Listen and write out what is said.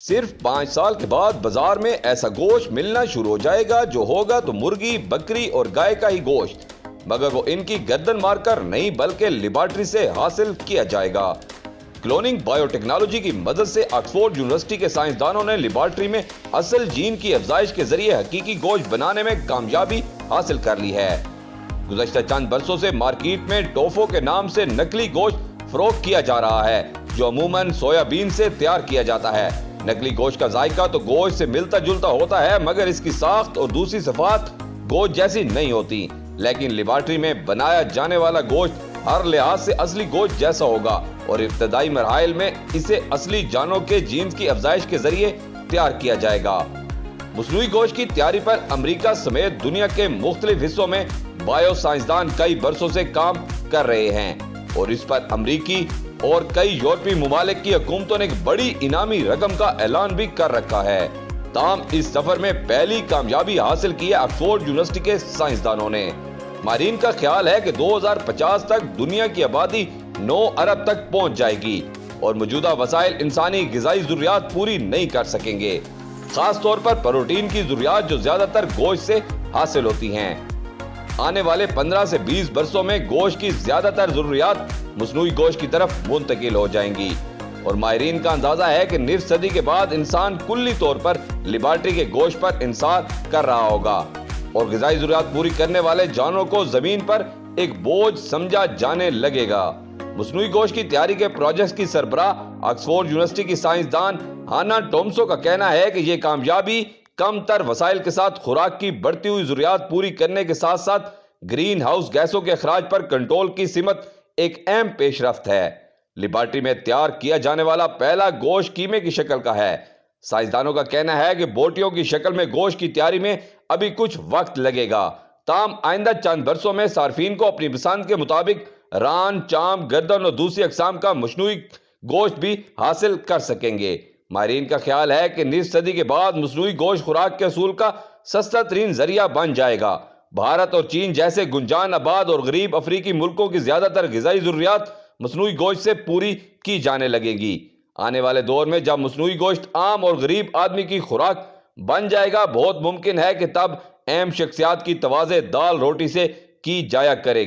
صرف 5 سال کے بعد بازار میں ایسا گوشت ملنا شروع ہو جائے گا جو ہوگا تو مرغی، بکری اور گائے کا ہی گوشت، مگر وہ ان کی گردن مار کر نہیں بلکہ لیبارٹری سے حاصل کیا جائے گا۔ کلوننگ بائیو ٹیکنالوجی کی مدد سے آکسفورڈ یونیورسٹی کے سائنسدانوں نے لیبارٹری میں اصل جین کی افزائش کے ذریعے حقیقی گوشت بنانے میں کامیابی حاصل کر لی ہے۔ گزشتہ چند برسوں سے مارکیٹ میں ٹوفو کے نام سے نکلی گوشت فروخت کیا جا رہا ہے، جو عموماً سویا بین سے تیار کیا جاتا ہے۔ نکلی گوشت کا ذائقہ تو گوشت سے ملتا جلتا ہوتا ہے، مگر اس کی ساخت اور دوسری صفات گوشت جیسی نہیں ہوتی۔ لیکن لیبارٹری میں بنایا جانے والا گوشت ہر لحاظ سے اصلی گوشت جیسا ہوگا اور ابتدائی مراحل میں اسے اصلی جانوں کے جینز کی افزائش کے ذریعے تیار کیا جائے گا۔ مصنوعی گوشت کی تیاری پر امریکہ سمیت دنیا کے مختلف حصوں میں بائیو سائنسدان کئی برسوں سے کام کر رہے ہیں اور اس پر امریکی اور کئی یورپی ممالک کی حکومتوں نے ایک بڑی انعامی رقم کا اعلان بھی کر رکھا ہے۔ تاہم اس سفر میں پہلی کامیابی حاصل کی ہے آکسفورڈ یونیورسٹی کے سائنسدانوں نے۔ ماہرین کا خیال ہے کہ 2050 تک دنیا کی آبادی 9 ارب تک پہنچ جائے گی اور موجودہ وسائل انسانی غذائی ضروریات پوری نہیں کر سکیں گے، خاص طور پر پروٹین کی ضروریات جو زیادہ تر گوشت سے حاصل ہوتی ہیں۔ آنے والے 15 سے 20 برسوں میں گوشت کی زیادہ تر ضروریات مصنوعی گوشت کی طرف منتقل ہو جائیں گی اور ماہرین کا اندازہ ہے کہ نصف صدی کے بعد انسان کلی طور پر لیبارٹری کے گوشت پر انحصار کر رہا ہوگا اور غذائی ضروریات پوری کرنے والے جانوروں کو زمین پر ایک بوجھ سمجھا جانے لگے گا۔ مصنوعی گوشت کی تیاری کے پروجیکٹ کی سربراہ آکسفورڈ یونیورسٹی کی سائنسدان ہانا ٹومسو کا کہنا ہے کہ یہ کامیابی کم تر وسائل کے ساتھ خوراک کی بڑھتی ہوئی ضروریات پوری کرنے کے ساتھ ساتھ گرین ہاؤس گیسوں کے اخراج پر کنٹرول کی سمت ایک اہم پیش رفت ہے۔ لیبارٹری میں تیار کیا جانے والا پہلا گوشت قیمے کی شکل کا ہے۔ سائنسدانوں کا کہنا ہے کہ بوٹیوں کی شکل میں گوشت کی تیاری میں ابھی کچھ وقت لگے گا، تاہم آئندہ چند برسوں میں صارفین کو اپنی پسند کے مطابق ران، چام، گردن اور دوسری اقسام کا مصنوعی گوشت بھی حاصل کر سکیں گے۔ ماہرین کا خیال ہے کہ نصف صدی کے بعد مصنوعی گوشت خوراک کے حصول کا سستا ترین ذریعہ بن جائے گا۔ بھارت اور چین جیسے گنجان آباد اور غریب افریقی ملکوں کی زیادہ تر غذائی ضروریات مصنوعی گوشت سے پوری کی جانے لگے گی۔ آنے والے دور میں جب مصنوعی گوشت عام اور غریب آدمی کی خوراک بن جائے گا، بہت ممکن ہے کہ تب اہم شخصیات کی تواضع دال روٹی سے کی جایا کرے۔